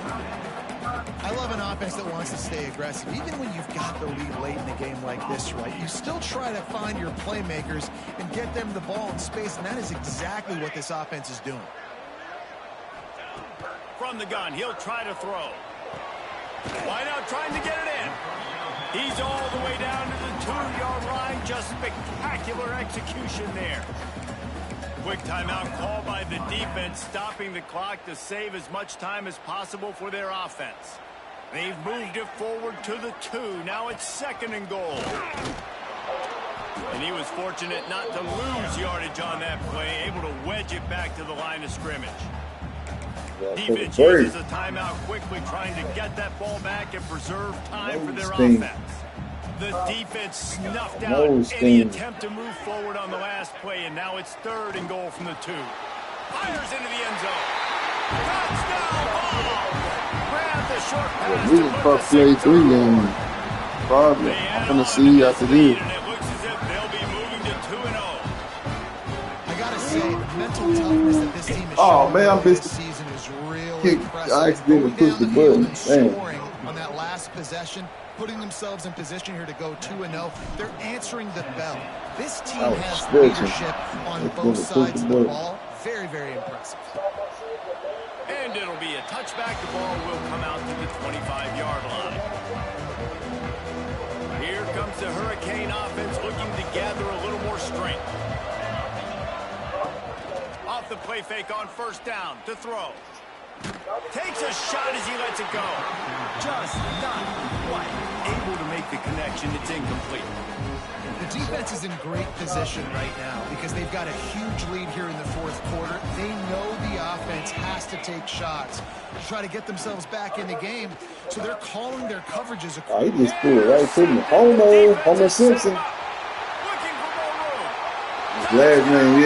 I love an offense that wants to stay aggressive. Even when you've got the lead late in a game like this, right, you still try to find your playmakers and get them the ball in space, and that is exactly what this offense is doing. From the gun, he'll try to throw. Wide out trying to get it in. He's all the way down to the 2-yard line. Just spectacular execution there. Quick timeout call by the defense, stopping the clock to save as much time as possible for their offense. They've moved it forward to the 2. Now it's second and goal. And he was fortunate not to lose yardage on that play, able to wedge it back to the line of scrimmage. Defense uses a timeout quickly, trying to get that ball back and preserve time for their offense. The defense snuffed out any attempt to move forward on the last play, and now it's third and goal from the 2. Fires into the end zone. Touchdown ball! Grab the short pass. We can probably play 3 games. Probably. I'm going to see after this. And it looks as if they'll be moving to 2-0. I got to say, the mental toughness that this team has shown this season is really impressive. I accidentally pushed the button. Scoring on that last possession, putting themselves in position here to go 2-0. They're answering the bell. This team has leadership on both sides of the ball. Very, very impressive. And it'll be a touchback. The ball will come out to the 25-yard line. Here comes the Hurricane offense looking to gather a little more strength. Off the play fake on first down to throw. Takes a shot as he lets it go. Just not quite able to make the connection. It's incomplete. The defense is in great position right now because they've got a huge lead here in the fourth quarter. They know the offense has to take shots to try to get themselves back in the game, so they're calling their coverages accordingly. He just threw it right to me. Homer Simpson. Looking for more room. His last name,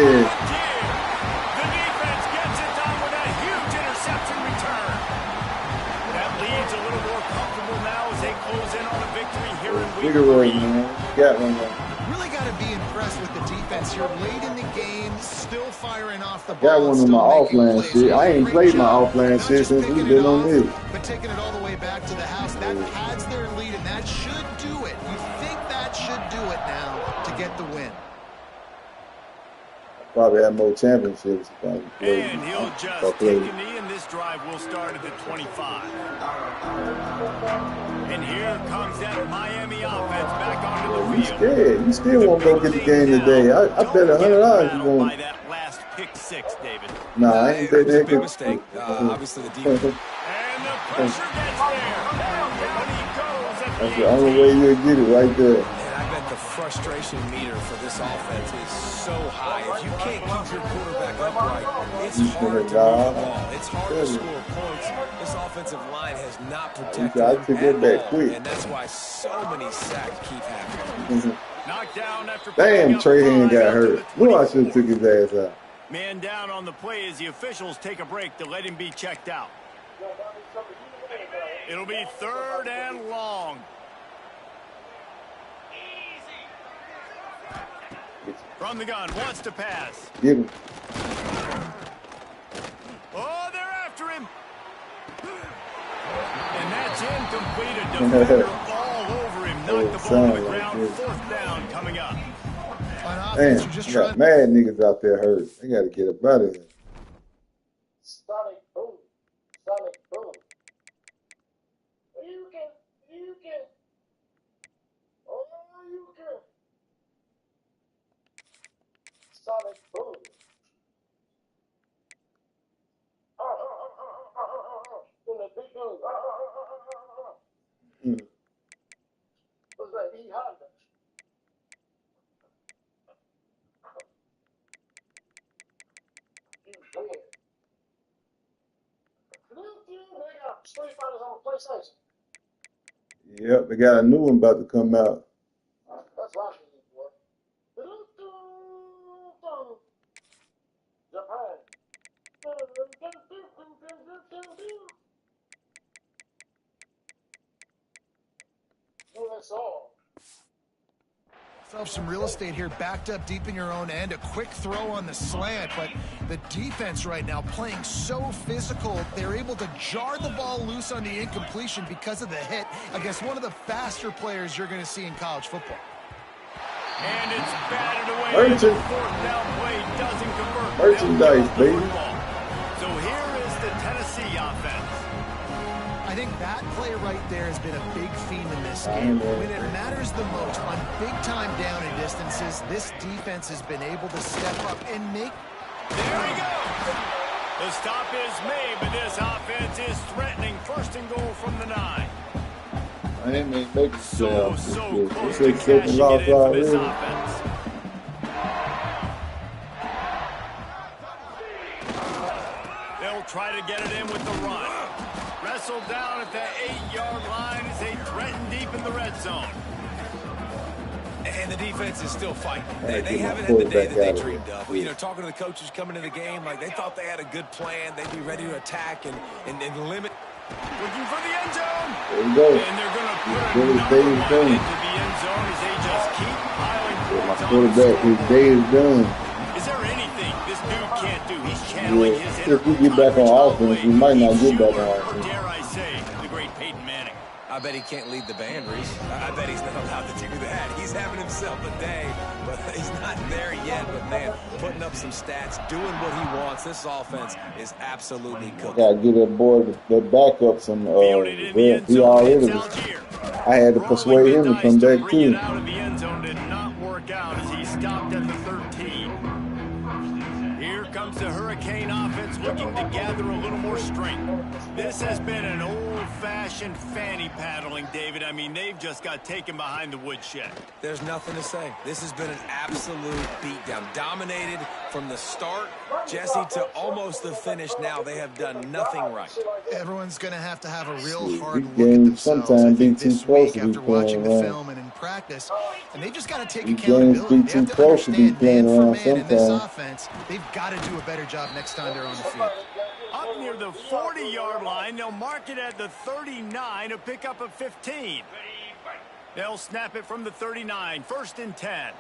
Vigorous, man. Got one there. Really got to be impressed with the defense here. Late in the game, still firing off the ball. Got one of my offline shit. I ain't played my offline shit since we've been on this. But taking it all the way back to the house, that pads their lead, and that should do it. You think that should do it now to get the win. Probably have more championships. And he'll just take a knee, and this drive will start at the 25. And here comes that Miami offense back onto the field. Scared. You still won't go get the game today. I bet $100 you won't. By that last pick six, David. Nah, I ain't bet that. Big mistake. Obviously, the defense. And the pressure gets there. Down he goes at That's the only way you'll get it right there. And I bet the frustration meter for this offense is so high. If you can't keep your quarterback upright, it's hard to move the ball. It's hard to score points. This offensive line has not protected I took it back quick. and that's why so many sacks keep happening. knocked down after Damn, Trey Hand got hurt. Knew I should have took his ass out. Man down on the play as the officials take a break to let him be checked out. It'll be 3rd and long. From the gun, wants to pass. Get him. Oh, they're after him. And that's incomplete. A defender all over him. Knocked the ball to the ground. 4th down coming up. Damn, you got mad niggas out there hurt. They got to get up out of here. Sonic boom. Sonic boom. You can. Oh, you can. Sonic boom. In the big boom. What's that? E Honda. They got Street Fighters on PlayStation. Yep, they got a new one about to come out. That's what I need, boy. Japan. USA. Some real estate here, backed up deep in your own end. A quick throw on the slant, but the defense right now playing so physical, they're able to jar the ball loose on the incompletion because of the hit against one of the faster players you're going to see in college football. And it's batted away. Merchant. 4th down play doesn't convert. Merchandise, baby. So here is the Tennessee offense. I think that play right there has been a big theme in this game. When it matters the most on big-time down and distances, this defense has been able to step up and make... There he goes. The stop is made, but this offense is threatening. 1st and goal from the 9. I ain't make it So close to cashing second it loss in for this already. offense. They'll try to get it in with the run. Wrestled down at the 8-yard line as they threaten deep in the red zone. And the defense is still fighting. Hey, They get my haven't had the day quarterback that they out of dreamed here. of. You know, talking to the coaches coming into the game, like they thought they had a good plan. They'd be ready to attack and limit. Looking for the end zone. There you go. And they're going to put Billy another Davis one done. into the end zone as they just keep piling My points on quarterback, the his day is done. Is there anything this dude can't do? He's channeling his If we get back on offense, we might not get back on Or offense. dare I say, the great Peyton Manning. I bet he can't lead the band, Reese. I bet he's not allowed to do that. He's having himself a day, but he's not there yet. But, man, putting up some stats, doing what he wants. This offense is absolutely cooking. Gotta get that boy the backup some Fielded in the end he zone, already it's was. Algier. I had to persuade him to come back Bring it too. out of the end zone did not work out as he stopped at the 13. Here comes the Hurricane offense looking to gather a little more strength. This has been an old-fashioned fanny paddling, David. I mean, they've just got taken behind the woodshed. There's nothing to say. This has been an absolute beatdown. Dominated from the start, Jesse, to almost the finish now. They have done nothing right. Everyone's going to have a real hard These look at games themselves, sometimes I be think, too this close week to be after watching the playing film and in practice. And they've just got to take These accountability. games be They too have to close to be understand playing man for around man in this sometimes. offense. They've got to do a better job next time they're on the field. Up near the 40-yard line, they'll mark it at the 39, a pickup of 15. They'll snap it from the 39. 1st and 10.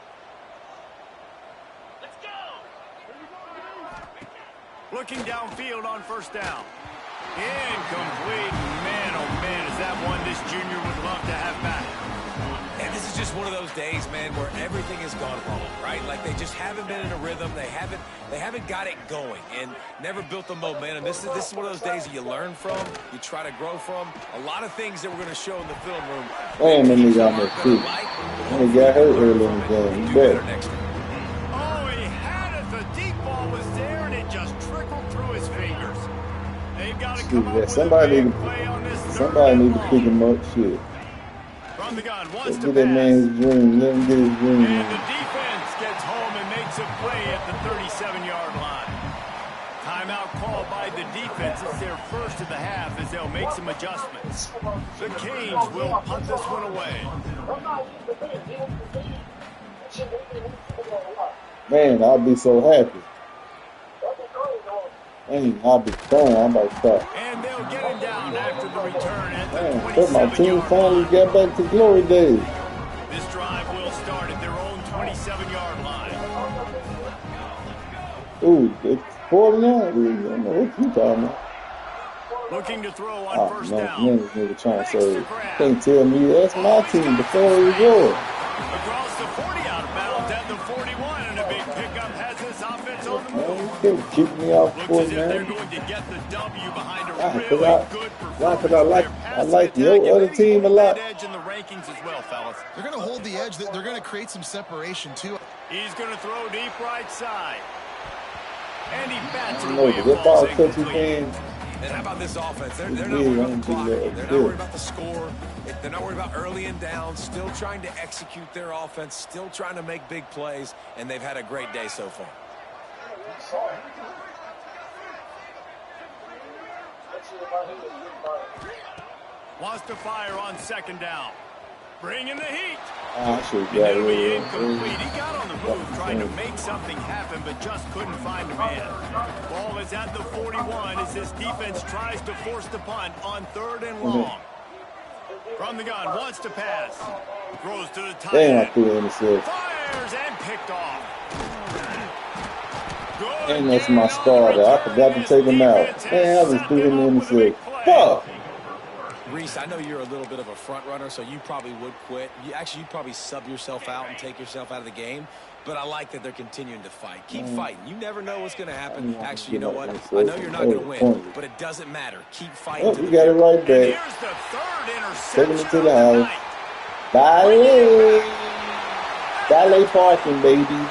Looking downfield on 1st down. Incomplete. Man, oh man, is that one this junior would love to have back. And this is just one of those days, man, where everything has gone wrong, right? Like they just haven't been in a rhythm. They haven't got it going and never built the momentum. This is one of those days that you learn from, you try to grow from. A lot of things that we're going to show in the film room. Man, that nigga got my feet. He got hurt early in the game. Do better next time. Oh, he had it. The deep ball was there, and it just trickled through his fingers. They've got to come up with somebody a big play on this somebody need to pick him up. Shit. From the gun, wants to Get that pass. man's dream. Let him get his dream. And the defense gets home and makes a play at the 37-yard line. Timeout called by the defense. It's their first of the half as they'll make some adjustments. The Canes will punt this one away. Man, I'll be so happy. Man, I'll be throwing. I'm about to stop. And they'll get him down after the return at the Man, 27-yard my team finally line. got back to glory days. This drive will start at their own 27-yard line. Ooh, it's 49. I don't know what you talking about. Looking to throw on Oh, first no, down. man, this nigga trying to say, can't tell me that's my team before it was yours. Across the 40 out of bounds at the 41, and a big pickup has this offense on the Man, move. you can't kick me off Looks for as if they're man. going to get the W behind a Why? really good Why? performance. Because I like your other team a lot. Edge in the rankings as well, fellas. They're going to hold the edge. They're going to create some separation, too. He's going to throw deep right side. And he bats it No, away. but It that ball falls touch you incomplete. can. And how about this offense? They're not Yeah, worried about I'm the clock. gonna do that. They're not worried about the score. They're not worried about early and down. Still trying to execute their offense. Still trying to make big plays. And they've had a great day so far. Wants to fire on 2nd down. Bringing the heat. I should And got it'll be rid incomplete. He got on the move trying to make something happen, but just couldn't find a man. Ball is at the 41 as this defense tries to force the punt on 3rd and long. From the gun, wants to pass. Throws to the tight Damn, I end. threw it in the set. Fires and picked off. Good And that's my gain on starter. the I return. forgot to This take him out. defense Man, I has just set threw them him up in the with a big set. play. Fuck! Reese, I know you're a little bit of a front runner, so you probably would quit. You'd probably sub yourself out and take yourself out of the game. But I like that they're continuing to fight. Keep fighting. You never know what's going to happen. Actually, you know what? I know you're not going to win, but it doesn't matter. Keep fighting. Oh, we got it right And back. here's the 3rd interception Taking it to of the the house. night. Ballet. Ballet parking, baby.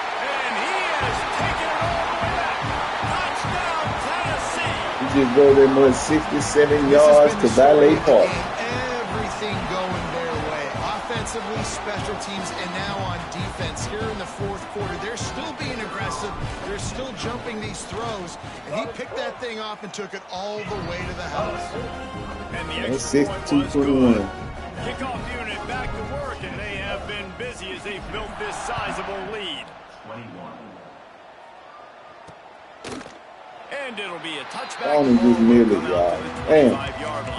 And he has taken it all the way back. Touchdown, Tennessee. We just go there more 67 yards to Ballet Park. Everything going their way. Offensively, special teams, and now on defense. Here in the 4th quarter, they're still being aggressive. They're still jumping these throws. And he picked that thing off and took it all the way to the house. And the It's extra point was 62-21. good. Kickoff unit back to work, and they have been busy as they've built this sizable lead. And it'll be a touchback. I only just milled it, y'all. Damn.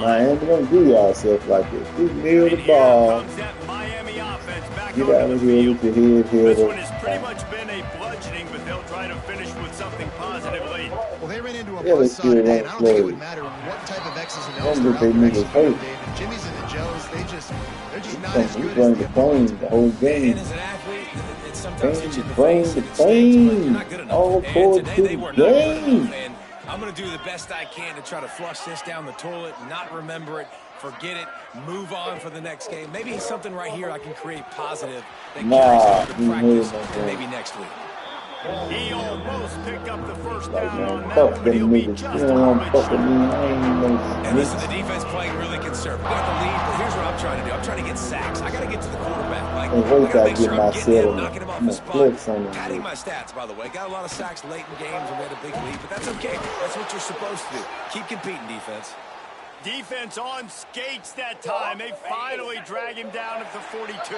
Miami, don't do y'all stuff like this. Just mill the ball. Get out of here with your head This held one has up. pretty much been a bludgeoning, but they'll try to finish with something positive late. Well, they ran into a Yeah, they buzzsaw still today, and I won't don't think it play. would matter what type of X's and Don't O's get they're they out there niggas executing, hurt. David. Jimmy's and the Joes, they're just not Come as on, we good bring as the the plane opponents. the whole And game. as an athlete, it sometimes hits you in the Bring face the and it stings, but you're plane. not good enough. All And towards today the they were not good game. enough. And I'm going to do the best I can to try to flush this down the toilet, not remember it, forget it, move on for the next game. Maybe something right here I can create positive that carries Nah, over to you practice heard that, and man. maybe next week. He almost picked up the first Like, down man, on that fuck one, but them he'll be niggas. just You a don't little want bit to fuck with short. me. I ain't no And listen, snitch. the defense playing really conservative. We got the lead, but here's what I'm trying to do. I'm trying to get sacks. I got to get to the quarterback. Like, Can't I wait got till to I make get sure my I'm getting him, settlement. knocking him off I'm the gonna spot. flex on them Padding niggas. my stats, by the way. Got a lot of sacks late in games when we had a big lead, but that's okay. That's what you're supposed to do. Keep competing, defense. Defense on skates that time. They finally drag him down at the 42.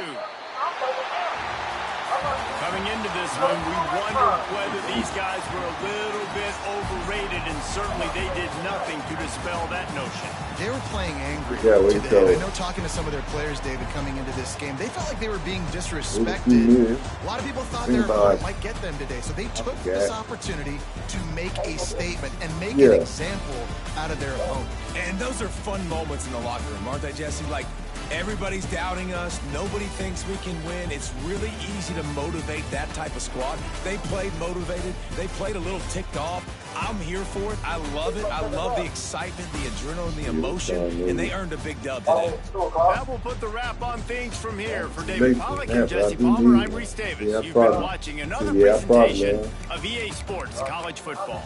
Coming into this one, we wondered whether these guys were a little bit overrated, and certainly they did nothing to dispel that notion. They were playing angry today. I know, talking to some of their players, David, coming into this game, they felt like they were being disrespected. A lot of people thought their opponent might get them today, so they took this opportunity to make a statement and make an example out of their opponent. And those are fun moments in the locker room, aren't they, Jesse? Like, everybody's doubting us. Nobody thinks we can win. It's really easy to motivate that type of squad. They played motivated. They played a little ticked off. I'm here for it. I love it. I love the excitement, the adrenaline, the emotion, and they earned a big dub today. That will put the wrap on things from here. For David Pollack and Jesse Palmer, I'm Reese Davis. You've been watching another presentation of EA Sports College Football.